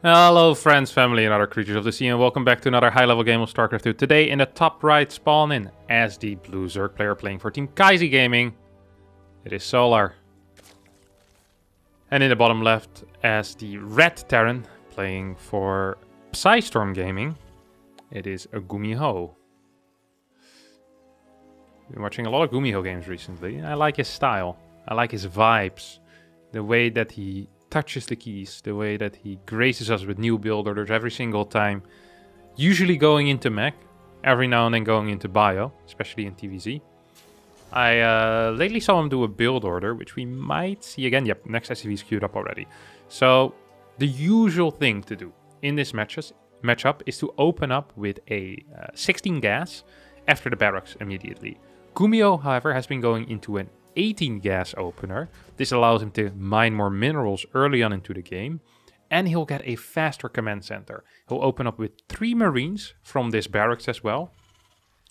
Hello friends, family and other creatures of the sea, and welcome back to another high-level game of StarCraft 2. Today in the top right spawn in as the blue Zerg player playing for Team Kaizi Gaming, it is Solar. And in the bottom left as the red Terran playing for Psystorm Gaming, it is a Gumiho. Been watching a lot of Gumiho games recently. I like his style, I like his vibes, the way that he touches the keys, the way that he graces us with new build orders every single time. Usually going into mech, every now and then going into bio, especially in TVZ. I lately saw him do a build order, which we might see again. Yep, next SCV is queued up already. So the usual thing to do in this matchup is to open up with a 16 gas after the barracks immediately. Gumiho, however, has been going into an 18 gas opener. This allows him to mine more minerals early on into the game, and he'll get a faster command center. He'll open up with 3 marines from this barracks as well,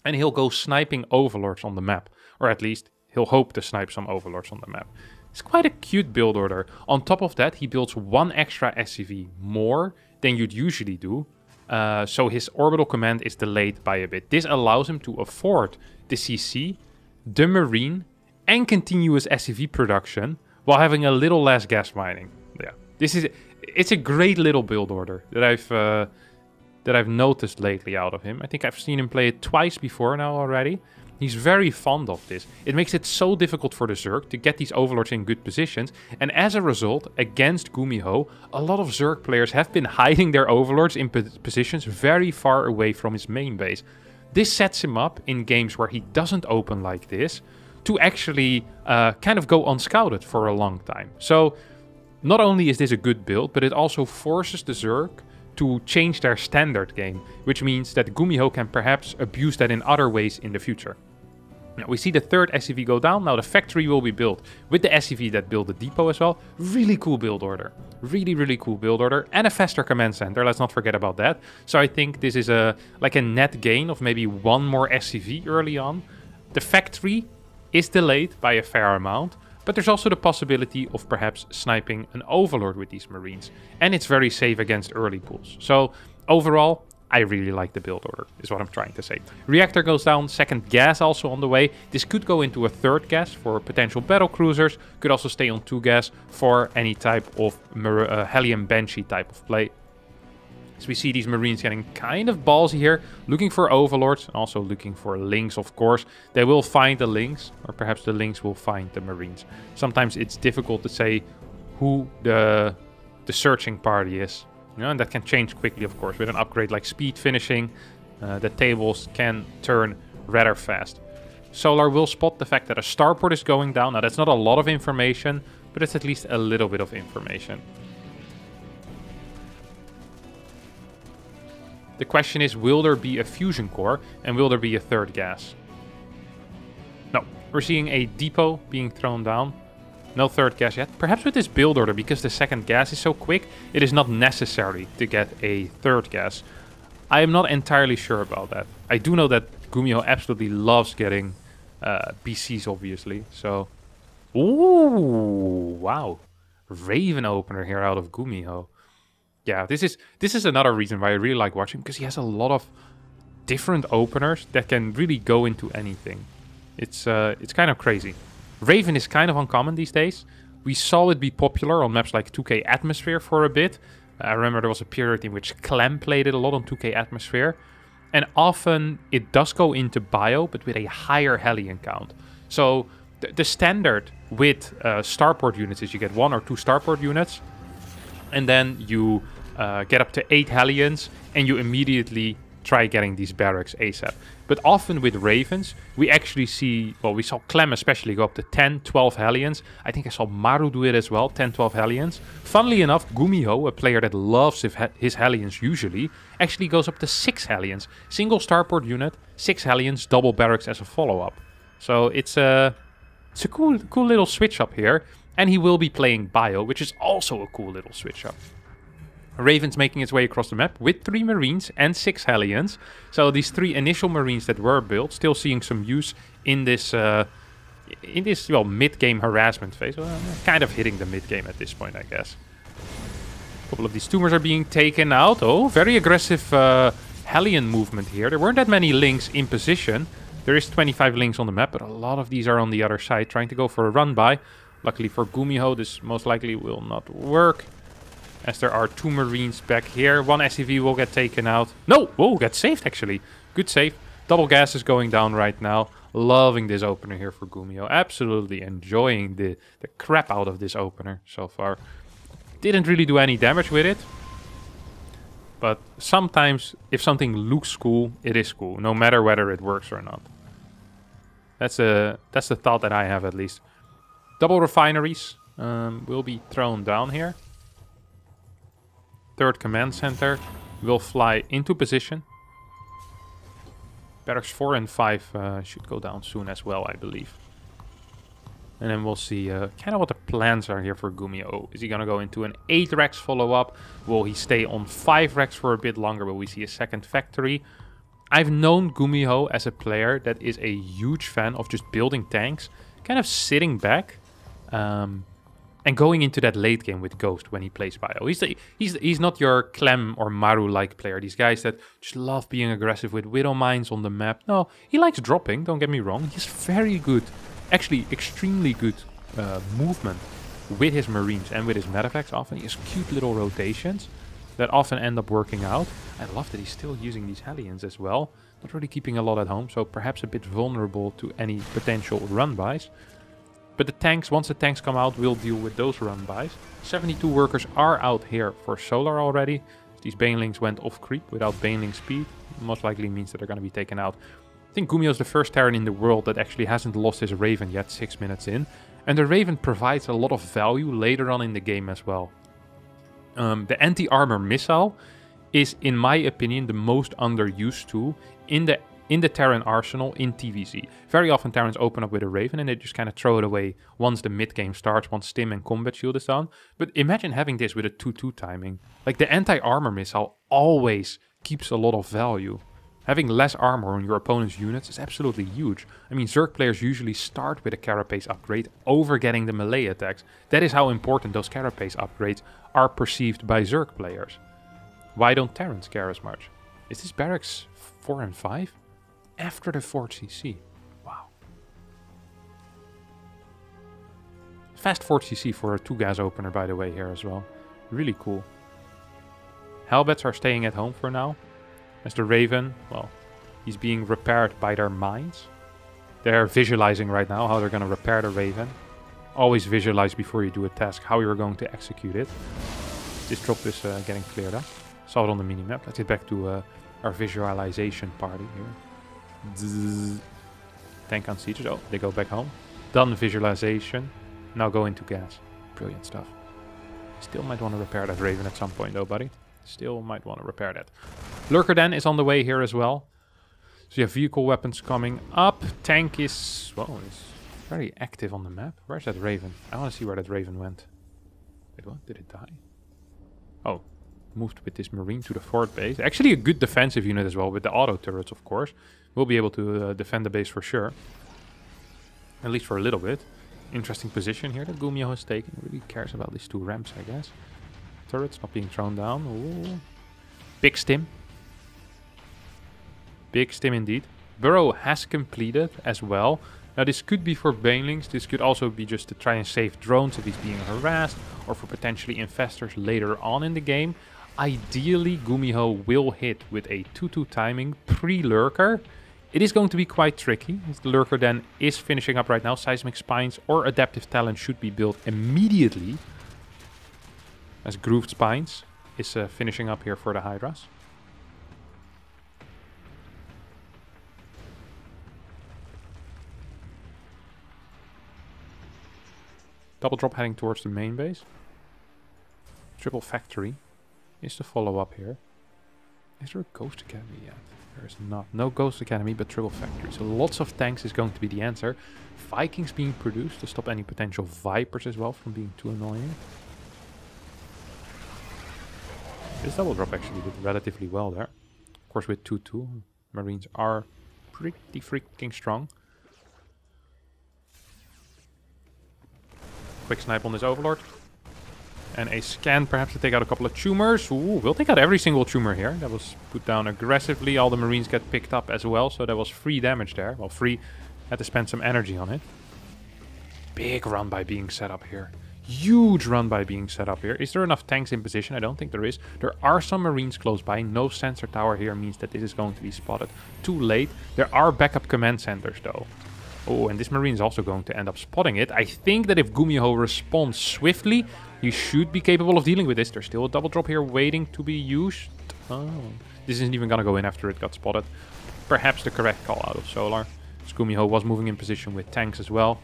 and he'll go sniping overlords on the map, or at least he'll hope to snipe some overlords on the map. It's quite a cute build order. On top of that, he builds 1 extra SCV more than you'd usually do, so his orbital command is delayed by a bit. This allows him to afford the CC, the marine, and continuous SCV production while having a little less gas mining. Yeah, it's a great little build order that I've noticed lately out of him. I think I've seen him play it twice before now already. He's very fond of this. It makes it so difficult for the Zerg to get these overlords in good positions, and as a result, against Gumiho, a lot of Zerg players have been hiding their overlords in positions very far away from his main base. This sets him up in games where he doesn't open like this to actually kind of go unscouted for a long time. So not only is this a good build, but it also forces the Zerg to change their standard game, which means that Gumiho can perhaps abuse that in other ways in the future. Now we see the third SCV go down. Now the factory will be built with the SCV that built the depot as well. Really cool build order. Really cool build order. And a faster command center, let's not forget about that. So I think this is like a net gain of maybe 1 more SCV early on. The factory is delayed by a fair amount, but there's also the possibility of perhaps sniping an overlord with these marines, and it's very safe against early pulls. So overall, I really like the build order, is what I'm trying to say. Reactor goes down, second gas also on the way. This could go into a third gas for potential battle cruisers, could also stay on 2 gas for any type of Hellion Banshee type of play. So we see these marines getting kind of ballsy here, looking for overlords, and also looking for links, of course. They will find the links, or perhaps the links will find the marines. Sometimes it's difficult to say who the searching party is, you know, and that can change quickly, of course. With an upgrade like speed finishing, the tables can turn rather fast. Solar will spot the fact that a starport is going down. Now that's not a lot of information, but it's at least a little bit of information. The question is, will there be a fusion core and will there be a third gas? No, we're seeing a depot being thrown down. No third gas yet. Perhaps with this build order, because the second gas is so quick, it is not necessary to get a third gas. I am not entirely sure about that. I do know that Gumiho absolutely loves getting BCs, obviously. So, ooh, wow. Raven opener here out of Gumiho. Yeah, this is another reason why I really like watching, because he has a lot of different openers that can really go into anything. It's kind of crazy. Raven is kind of uncommon these days. We saw it be popular on maps like 2K Atmosphere for a bit. I remember there was a period in which Clem played it a lot on 2K Atmosphere. And often it does go into bio, but with a higher Hellion count. So the standard with starport units is you get 1 or 2 starport units, and then you get up to 8 Hellions, and you immediately try getting these barracks ASAP. But often with Ravens, we actually see, well, we saw Clem especially go up to 10, 12 Hellions. I think I saw Maru do it as well, 10, 12 Hellions. Funnily enough, Gumiho, a player that loves his Hellions usually, actually goes up to 6 Hellions. Single starport unit, 6 Hellions, double barracks as a follow-up. So it's a cool little switch up here. And he will be playing bio, which is also a cool little switch up. Raven's making its way across the map with 3 marines and 6 Hellions. So these 3 initial marines that were built, still seeing some use in this well, mid-game harassment phase. Well, kind of hitting the mid-game at this point, I guess. couple of these tumors are being taken out. Oh, very aggressive Hellion movement here. There weren't that many links in position. There is 25 links on the map, but a lot of these are on the other side, trying to go for a run-by. Luckily for Gumiho, this most likely will not work, as there are 2 Marines back here. 1 SCV will get taken out. No! Whoa, got saved, actually. Good save. Double gas is going down right now. Loving this opener here for Gumiho. Absolutely enjoying the crap out of this opener so far. Didn't really do any damage with it. But sometimes, if something looks cool, it is cool. No matter whether it works or not. That's the thought that I have, at least. Double refineries will be thrown down here. 3rd command center will fly into position. Barracks 4 and 5 should go down soon as well, I believe. And then we'll see kind of what the plans are here for Gumiho. Is he going to go into an 8 Rex follow-up? Will he stay on 5 Rex for a bit longer? Will we see a second factory? I've known Gumiho as a player that is a huge fan of just building tanks, kind of sitting back, and going into that late game with Ghost when he plays Bio. He's not your Clem or Maru-like player. These guys that just love being aggressive with Widow Mines on the map. No, he likes dropping, don't get me wrong. He's very good, actually extremely good movement with his Marines and with his Medivacs often. He has cute little rotations that often end up working out. I love that he's still using these Hellions as well. Not really keeping a lot at home, so perhaps a bit vulnerable to any potential run-bys. But the tanks, once the tanks come out, we'll deal with those run-bys. 72 workers are out here for solar already. These Banelings went off creep without Baneling speed. Most likely means that they're going to be taken out. I think Gumiho is the first Terran in the world that actually hasn't lost his Raven yet, 6 minutes in. And the Raven provides a lot of value later on in the game as well. The anti-armor missile is, in my opinion, the most underused tool in the Terran arsenal in TVZ. Very often Terrans open up with a Raven and they just kind of throw it away once the mid-game starts, once Stim and Combat Shield is done. But imagine having this with a 2-2 timing. Like, the anti-armor missile always keeps a lot of value. Having less armor on your opponent's units is absolutely huge. I mean, Zerg players usually start with a Carapace upgrade over getting the melee attacks. That is how important those Carapace upgrades are perceived by Zerg players. Why don't Terrans care as much? Is this barracks 4 and 5? After the 4th CC. Wow. Fast 4th CC for a 2-gas opener, by the way, here as well. Really cool. Hellbats are staying at home for now. As the Raven, well, he's being repaired by their mines. They're visualizing right now how they're going to repair the Raven. Always visualize before you do a task how you're going to execute it. This drop is getting cleared up. Saw it on the minimap. Let's get back to our visualization party here. Zzz. Tank on sieges. Oh, they go back home. Done visualization. Now go into gas. Brilliant stuff. Still might want to repair that Raven at some point though, buddy. Still might want to repair that. Lurker then is on the way here as well. So you have vehicle weapons coming up. Tank is, well, it's very active on the map. Where's that Raven? I want to see where that Raven went. Wait, what? Did it die? Oh, moved with this Marine to the fort base. Actually a good defensive unit as well with the auto turrets, of course. We'll be able to defend the base for sure. At least for a little bit. Interesting position here that Gumiho is taking. Really cares about these 2 ramps, I guess. Turrets not being thrown down. Ooh. Big stim. Big stim indeed. Burrow has completed as well. Now this could be for Banelings. This could also be just to try and save drones if he's being harassed. Or for potentially infestors later on in the game. Ideally, Gumiho will hit with a 2-2 timing pre-Lurker. It is going to be quite tricky. The Lurker then is finishing up right now. Seismic Spines or Adaptive Talent should be built immediately. As Grooved Spines is finishing up here for the Hydras. Double drop heading towards the main base. Triple Factory is the follow-up here. Is there a Ghost Academy yet? There is not. No Ghost Academy, but Triple Factory. So lots of tanks is going to be the answer. Vikings being produced to stop any potential Vipers as well from being too annoying. This double drop actually did relatively well there. Of course with 2-2, Marines are pretty freaking strong. Quick snipe on this Overlord. And a scan perhaps to take out a couple of tumors. Ooh, we'll take out every single tumor here. That was put down aggressively. All the Marines get picked up as well. So that was free damage there. Well, free. Had to spend some energy on it. Big run by being set up here. Huge run by being set up here. Is there enough tanks in position? I don't think there is. There are some Marines close by. No sensor tower here means that this is going to be spotted too late. There are backup command centers though. Oh, and this Marine is also going to end up spotting it. I think that if Gumiho responds swiftly, he should be capable of dealing with this. There's still a double drop here waiting to be used. Oh, this isn't even going to go in after it got spotted. Perhaps the correct call out of Solar. Gumiho was moving in position with tanks as well.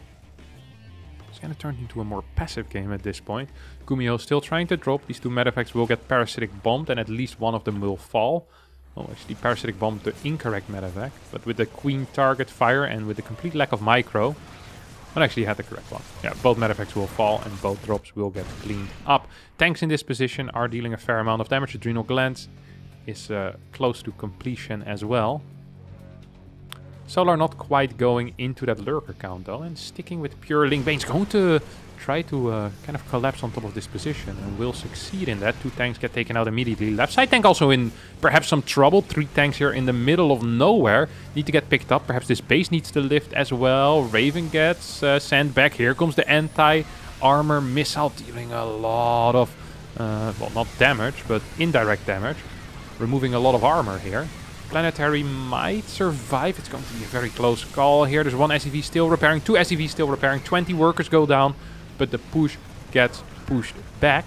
It's kind of turned into a more passive game at this point. Gumiho still trying to drop. These two medevacts will get parasitic bombed and at least one of them will fall. Oh, actually parasitic bombed the incorrect medevac. But with the queen target fire and with the complete lack of micro, well, actually had the correct one. Yeah, both medevacs will fall and both drops will get cleaned up. Tanks in this position are dealing a fair amount of damage. Adrenal glands is close to completion as well. Solar not quite going into that lurker count though, and sticking with pure link Bane's going to try to kind of collapse on top of this position and will succeed in that. Two tanks get taken out immediately. Left side tank also in perhaps some trouble. Three tanks here in the middle of nowhere need to get picked up. Perhaps this base needs to lift as well. Raven gets sent back. Here comes the anti-armor missile dealing a lot of, well, not damage, but indirect damage. Removing a lot of armor here. Planetary might survive. It's going to be a very close call here. There's one SCV still repairing, two SCVs still repairing. 20 workers go down, but the push gets pushed back.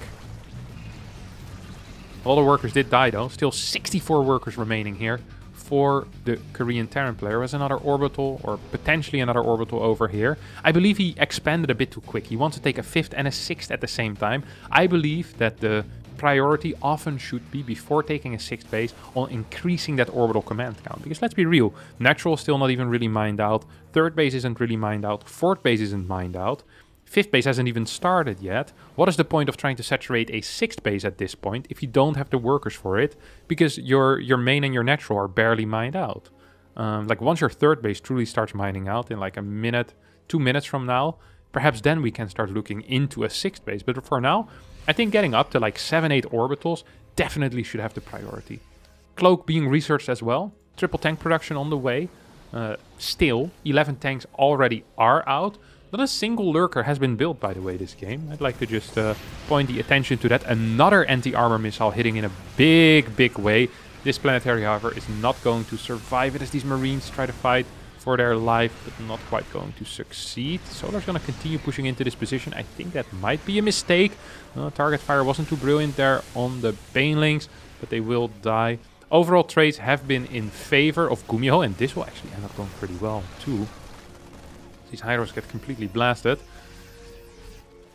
A lot of workers did die though. Still 64 workers remaining here for the Korean Terran player. Has another orbital or potentially another orbital over here. I believe he expanded a bit too quick. He wants to take a fifth and a sixth at the same time. I believe that the priority often should be, before taking a sixth base, on increasing that orbital command count. Because let's be real, natural is still not even really mined out, third base isn't really mined out, fourth base isn't mined out, fifth base hasn't even started yet. What is the point of trying to saturate a sixth base at this point if you don't have the workers for it? Because your main and your natural are barely mined out. Like once your third base truly starts mining out in like a minute, 2 minutes from now, perhaps then we can start looking into a sixth base. But for now, I think getting up to like 7-8 orbitals definitely should have the priority. Cloak being researched as well. Triple tank production on the way. Still, 11 tanks already are out. Not a single lurker has been built, by the way, this game. I'd like to just point the attention to that. Another anti-armor missile hitting in a big, big way. This planetary, however, is not going to survive it as these Marines try to fight for their life, but not quite going to succeed. Solar's going to continue pushing into this position. I think that might be a mistake. Target fire wasn't too brilliant there on the Banelings, but they will die. Overall trades have been in favor of Gumiho, and this will actually end up going pretty well too. These Hydros get completely blasted.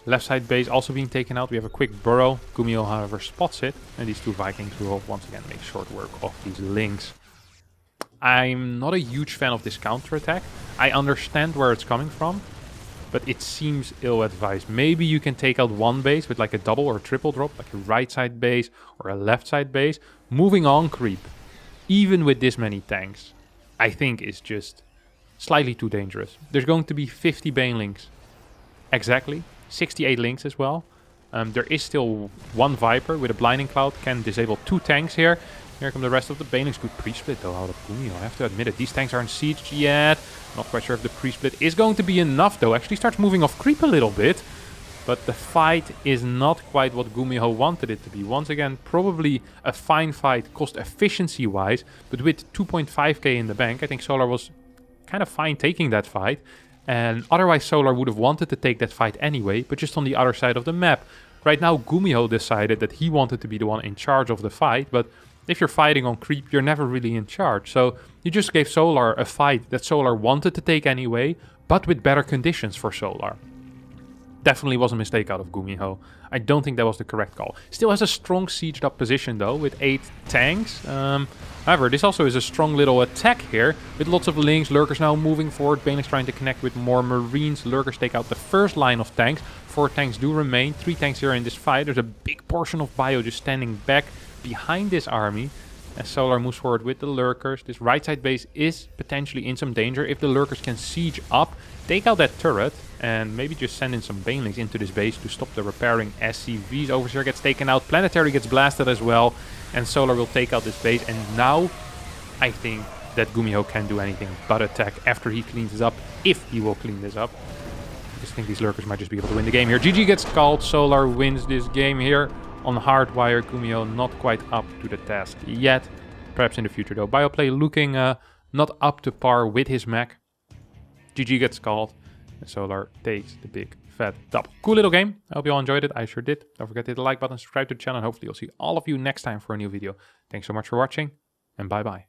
Left side base also being taken out. We have a quick burrow. Gumiho, however, spots it, and these two Vikings will once again make short work of these links. I'm not a huge fan of this counter-attack. I understand where it's coming from, but it seems ill-advised. Maybe you can take out one base with like a double or triple drop, like a right side base or a left side base. Moving on creep, even with this many tanks, I think is just slightly too dangerous. There's going to be 50 Banelings. Exactly. 68 links as well. There is still one Viper with a blinding cloud, can disable 2 tanks here. Here come the rest of the Banelings. Good pre-split though out of Gumiho. I have to admit it. These tanks aren't sieged yet. Not quite sure if the pre-split is going to be enough though. Actually starts moving off creep a little bit. But the fight is not quite what Gumiho wanted it to be. Once again, probably a fine fight cost efficiency wise. But with 2.5k in the bank, I think Solar was kind of fine taking that fight. And otherwise Solar would have wanted to take that fight anyway, but just on the other side of the map. Right now Gumiho decided that he wanted to be the one in charge of the fight, but if you're fighting on creep, you're never really in charge. So you just gave Solar a fight that Solar wanted to take anyway, but with better conditions for Solar. Definitely was a mistake out of Gumiho. I don't think that was the correct call. Still has a strong sieged up position though, with 8 tanks. However, this also is a strong little attack here, with lots of links. Lurkers now moving forward. Banelings trying to connect with more Marines. Lurkers take out the first line of tanks. 4 tanks do remain. 3 tanks here in this fight. There's a big portion of bio just standing back behind this army. as Solar moves forward with the Lurkers. This right side base is potentially in some danger if the Lurkers can siege up, take out that turret, and maybe just send in some Banelings into this base to stop the repairing SCVs. Overseer gets taken out, Planetary gets blasted as well, and Solar will take out this base. And now I think that Gumiho can't do anything but attack after he cleans this up, if he will clean this up. I just think these Lurkers might just be able to win the game here. GG gets called, Solar wins this game here. On Hardwire, Gumiho not quite up to the task yet. Perhaps in the future though. Bioplay looking not up to par with his mech. GG gets called, and Solar takes the big fat dub. Cool little game. I hope you all enjoyed it. I sure did. Don't forget to hit the like button, subscribe to the channel, and hopefully I'll see all of you next time for a new video. Thanks so much for watching, and bye bye.